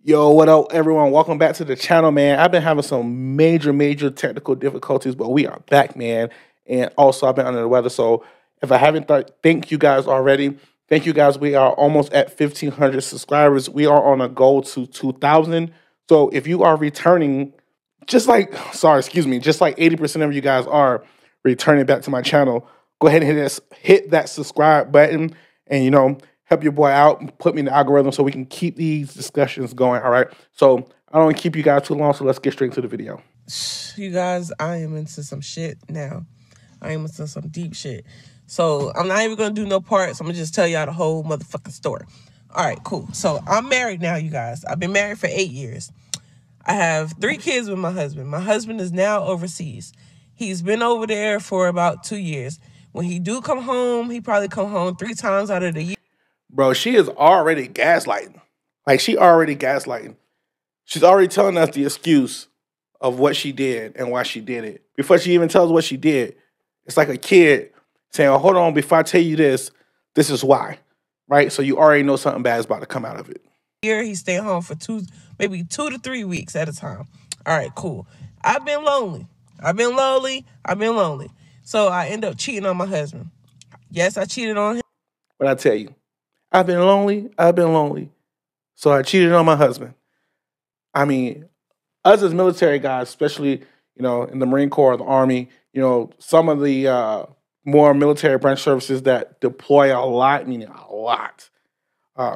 Yo, what up, everyone? Welcome back to the channel, man. I've been having some major technical difficulties, but we are back, man. And also, I've been under the weather, so if I haven't thank you guys already. Thank you guys. We are almost at 1,500 subscribers. We are on a goal to 2,000. So if you are returning, just like 80% of you guys are returning back to my channel, go ahead and hit that subscribe button, and help your boy out and put me in the algorithm so we can keep these discussions going. All right. So I don't want to keep you guys too long. So let's get straight into the video. You guys, I am into some shit now. I am into some deep shit. So I'm not even going to do no parts. I'm going to just tell y'all the whole motherfucking story. All right, cool. So I'm married now, you guys. I've been married for 8 years. I have 3 kids with my husband. My husband is now overseas. He's been over there for about 2 years. When he do come home, he probably come home 3 times out of the year. Bro, she is already gaslighting. Like, she already gaslighting. She's already telling us the excuse of what she did and why she did it. Before she even tells what she did, it's like a kid saying, oh, hold on, before I tell you this is why. Right? So you already know something bad is about to come out of it. Here, he stayed home for maybe 2 to 3 weeks at a time. All right, cool. I've been lonely. I've been lonely. So I end up cheating on my husband. Yes, I cheated on him. But I tell you, I've been lonely. So I cheated on my husband. I mean, us as military guys, especially, in the Marine Corps or the Army, some of the more military branch services that deploy a lot, meaning a lot.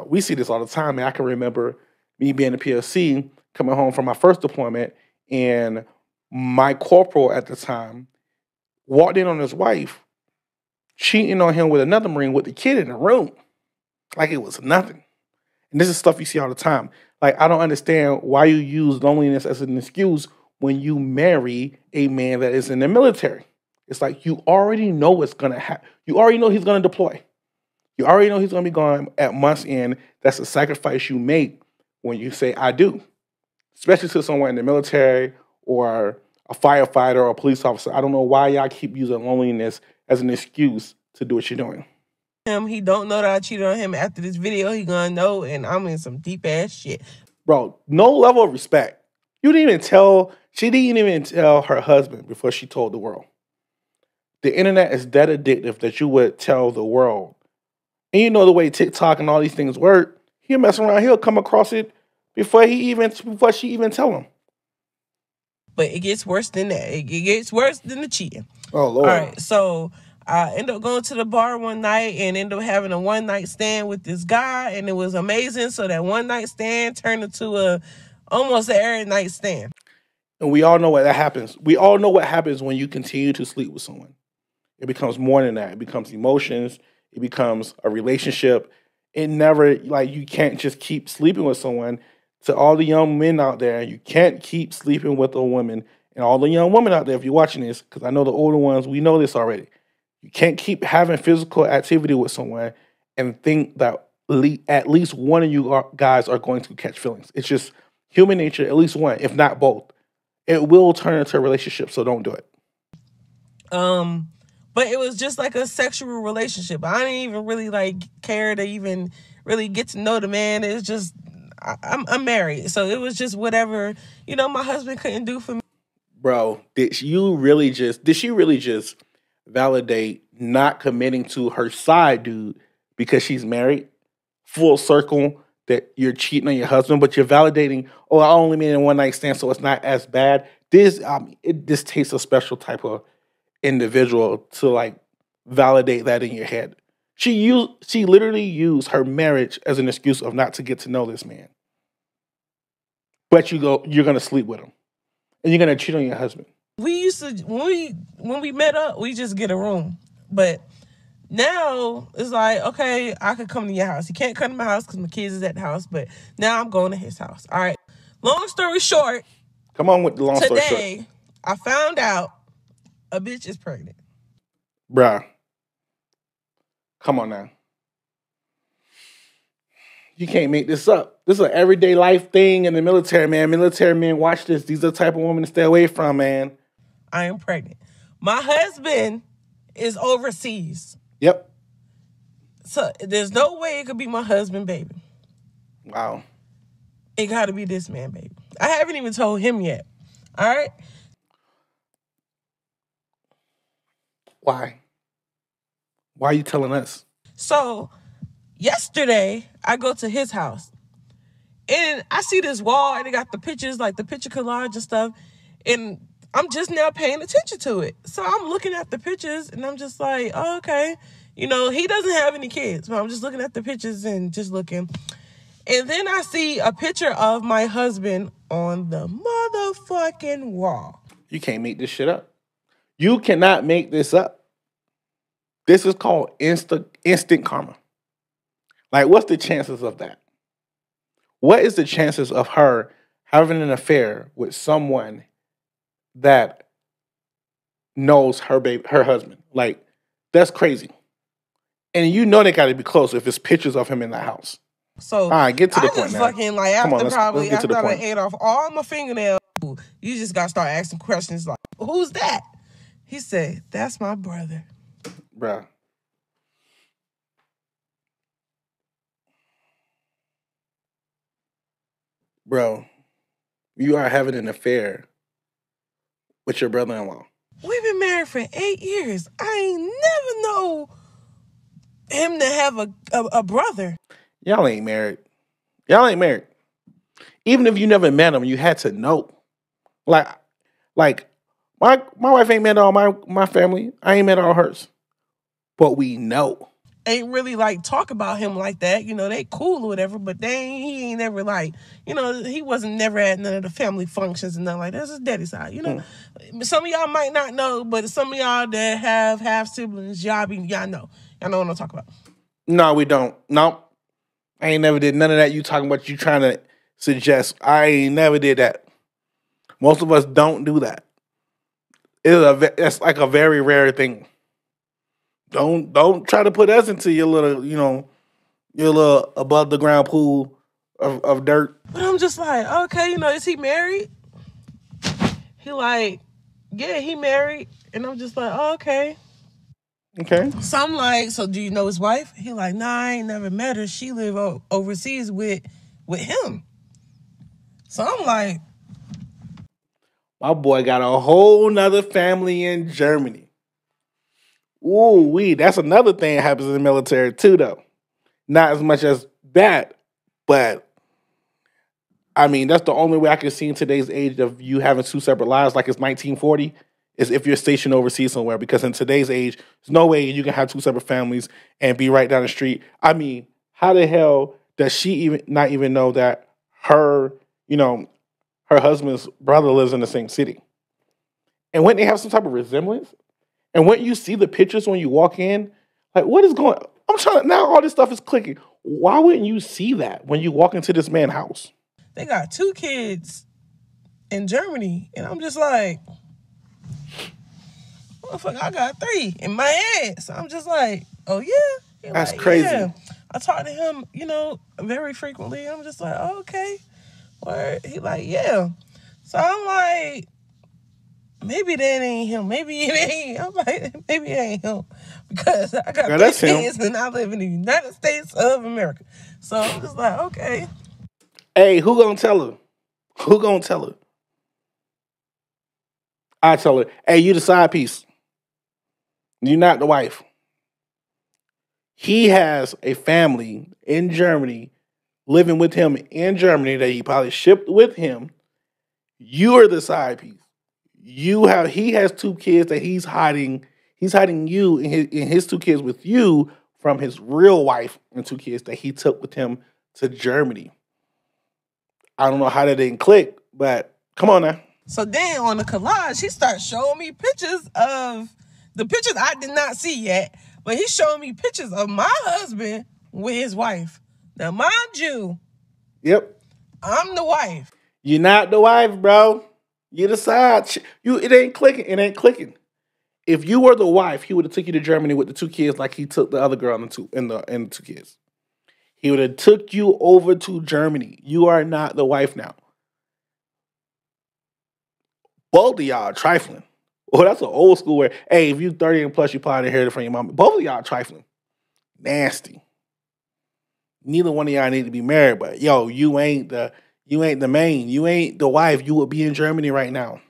We see this all the time. And I can remember me being a POC, coming home from my first deployment, and my corporal at the time walked in on his wife, cheating on him with another Marine with the kid in the room. Like it was nothing. And this is stuff you see all the time. Like, I don't understand why you use loneliness as an excuse when you marry a man that is in the military. It's like you already know what's going to happen. You already know he's going to deploy. You already know he's going to be gone at month's end. That's a sacrifice you make when you say, I do. Especially to someone in the military or a firefighter or a police officer. I don't know why y'all keep using loneliness as an excuse to do what you're doing. He don't know that I cheated on him. After this video, he gonna know, and I'm in some deep ass shit. Bro, no level of respect. She didn't even tell her husband before she told the world. The internet is that addictive that you would tell the world. And you know the way TikTok and all these things work, he'll mess around, he'll come across it before she even tell him. But it gets worse than that. It gets worse than the cheating. Oh, Lord. All right, so I ended up going to the bar one night and ended up having a one-night stand with this guy, and it was amazing. So that one-night stand turned into almost an every night stand. And we all know what that happens. We all know what happens when you continue to sleep with someone. It becomes more than that. It becomes emotions. It becomes a relationship. It never, you can't just keep sleeping with someone. To all the young men out there, you can't keep sleeping with a woman. And all the young women out there, if you're watching this, because I know the older ones, we know this already. You can't keep having physical activity with someone and think that at least one of you guys are going to catch feelings. It's just human nature, at least one, if not both. It will turn into a relationship, so don't do it. But it was just like a sexual relationship. I didn't even really care to even really get to know the man. It's just I'm married, so it was just whatever my husband couldn't do for me. Bro, did she really just validate not committing to her side dude because she's married? Full circle that you're cheating on your husband, but you're validating, oh, I only made a one-night stand, so it's not as bad. This takes a special type of individual to validate that in your head. She literally used her marriage as an excuse of not to get to know this man. But you're gonna sleep with him. And you're gonna cheat on your husband. We used to, when we met up, we just get a room. But now it's like, okay, I could come to your house. He can't come to my house because my kids is at the house, but now I'm going to his house. All right. Long story short. Come on with the long story short. Today, I found out a bitch is pregnant. Bruh. Come on now. You can't make this up. This is an everyday life thing in the military, man. Military men, watch this. These are the type of women to stay away from, man. I am pregnant. My husband is overseas. Yep. So there's no way it could be my husband, baby. Wow. It got to be this man, baby. I haven't even told him yet. All right? Why? Why are you telling us? So, yesterday, I go to his house. And I see this wall, and it got the pictures, like the picture collage and stuff. And I'm just now paying attention to it. So I'm looking at the pictures, and I'm just like, oh, okay. You know, he doesn't have any kids, but I'm just looking at the pictures and just looking. And then I see a picture of my husband on the motherfucking wall. You can't make this shit up. You cannot make this up. This is called instant karma. Like, what's the chances of that? What is the chances of her having an affair with someone that knows her husband? Like, that's crazy. And you know they got to be close if it's pictures of him in the house. So all right, get to the I point just now. fucking like after let's get to the after I point. ate off all my fingernails, you just gotta start asking questions like, "Who's that?" He said, "That's my brother." Bruh. Bro, you are having an affair with your brother-in-law. We've been married for 8 years. I ain't never know him to have a brother. Y'all ain't married. Y'all ain't married. Even if you never met him, you had to know. Like my wife ain't met all my family. I ain't met all hers. But we know. Ain't really like talk about him like that. You know, they cool or whatever, but he ain't never like, you know, he wasn't never at none of the family functions and nothing like that. That's his daddy's side, you know. Some of y'all might not know, but some of y'all that have half siblings, y'all know. Y'all know what I'm talking about. No, we don't. No. I ain't never did none of that. You talking about you trying to suggest. I ain't never did that. Most of us don't do that. That's like a very rare thing. Don't try to put us into your little, your little above the ground pool of dirt. But I'm just like, okay, is he married? He like, yeah, he married. And I'm just like, oh, okay. Okay. So I'm like, so do you know his wife? He like, nah, I ain't never met her. She live overseas with him. So I'm like, my boy got a whole nother family in Germany. Ooh, that's another thing that happens in the military too, though. Not as much as that, but I mean, that's the only way I can see in today's age of you having two separate lives, like it's 1940, is if you're stationed overseas somewhere. Because in today's age, there's no way you can have two separate families and be right down the street. I mean, how the hell does she not even know that her husband's brother lives in the same city? And when they have some type of resemblance, and when you see the pictures when you walk in, like, what is going on? I'm trying to, now all this stuff is clicking. Why wouldn't you see that when you walk into this man's house? They got 2 kids in Germany. And I'm just like, motherfucker, I got 3 in my head. So I'm just like, oh, yeah. That's like, crazy. Yeah. I talk to him, very frequently. I'm just like, oh, okay. Word. He like, yeah. So I'm like, maybe that ain't him. Maybe it ain't. I'm like, maybe it ain't him. Because I got 3 kids and I live in the United States of America. So I'm just like, okay. Hey, who gonna tell her? Who gonna tell her? I tell her, hey, you the side piece. You're not the wife. He has a family in Germany, living with him in Germany that he probably shipped with him. You are the side piece. He has 2 kids that he's hiding. He's hiding you and his 2 kids with you from his real wife and 2 kids that he took with him to Germany. I don't know how that didn't click, but come on now. So then on the collage, he starts showing me pictures of the pictures I did not see yet, but he's showing me pictures of my husband with his wife. Now, mind you, yep, I'm the wife. You're not the wife, bro. You the side. It ain't clicking. It ain't clicking. If you were the wife, he would have took you to Germany with the 2 kids, like he took the other girl and the 2 kids. He would have took you over to Germany. You are not the wife now. Both of y'all are trifling. Oh, that's an old school where, hey, if you 30 and plus, you probably inherited from your mom. Both of y'all are trifling. Nasty. Neither one of y'all need to be married, but yo, you ain't the You ain't the main. You ain't the wife. You would be in Germany right now.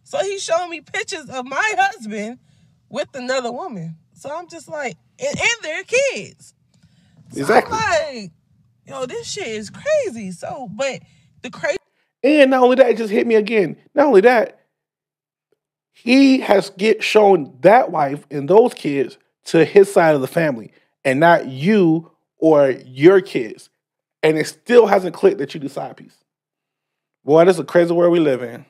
So he showed me pictures of my husband with another woman. So I'm just like, and their kids. So Exactly. I'm like, yo, this shit is crazy. So, but the crazy. And not only that, it just hit me again. Not only that, he has shown that wife and those kids to his side of the family and not you or your kids. And it still hasn't clicked that you the side piece. Boy, this is a crazy world we live in.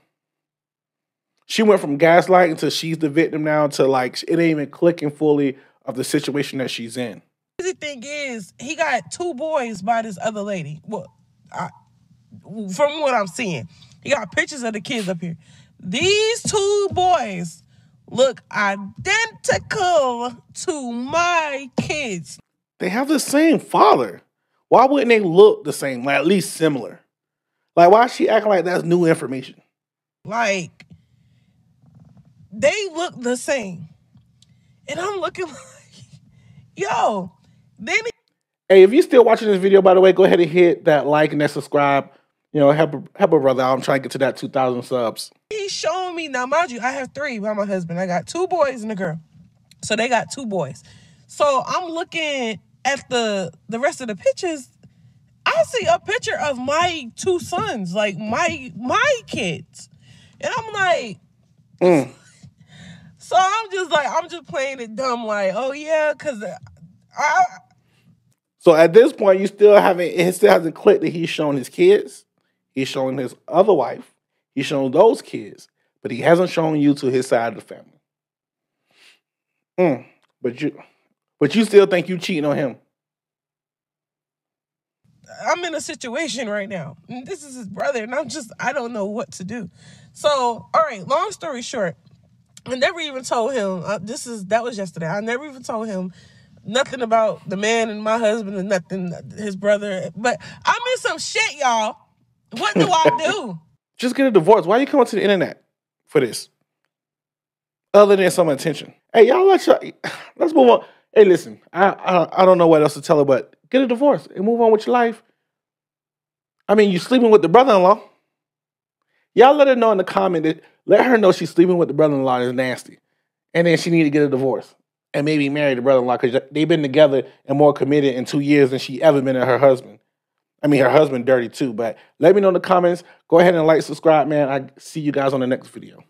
She went from gaslighting to she's the victim now to like it ain't even clicking fully of the situation that she's in. The crazy thing is, he got 2 boys by this other lady. Well, from what I'm seeing, he got pictures of the kids up here. These 2 boys look identical to my kids. They have the same father. Why wouldn't they look the same, like at least similar? Like, why is she acting like that's new information? Like, they look the same. And I'm looking like, yo, then hey, if you're still watching this video, by the way, go ahead and hit that like and that subscribe. You know, help a brother out. I'm trying to get to that 2,000 subs. He's showing me, now mind you, I have 3 by my husband. I got 2 boys and a girl. So they got 2 boys. So I'm looking at the rest of the pictures. I see a picture of my 2 sons, like my kids. And I'm like, so I'm just playing it dumb, like, oh yeah, because So at this point, it still hasn't clicked that he's shown his kids. He's showing his other wife. He's shown those kids, but he hasn't shown you to his side of the family. But you still think you cheating on him. I'm in a situation right now. And this is his brother, and I don't know what to do. So, all right, long story short, I never even told him, that was yesterday. I never even told him nothing about the man and my husband and nothing, his brother. But I'm in some shit, y'all. What do I do? Just get a divorce. Why are you coming to the internet for this? Other than some attention. Hey, y'all, let's move on. Hey, listen, I don't know what else to tell her, but get a divorce and move on with your life. I mean, you sleeping with the brother-in-law. Y'all let her know in the comment let her know she's sleeping with the brother-in-law is nasty. And then she need to get a divorce and maybe marry the brother-in-law because they've been together and more committed in 2 years than she ever been to her husband. I mean, her husband dirty too, but let me know in the comments. Go ahead and like, subscribe, man. I see you guys on the next video.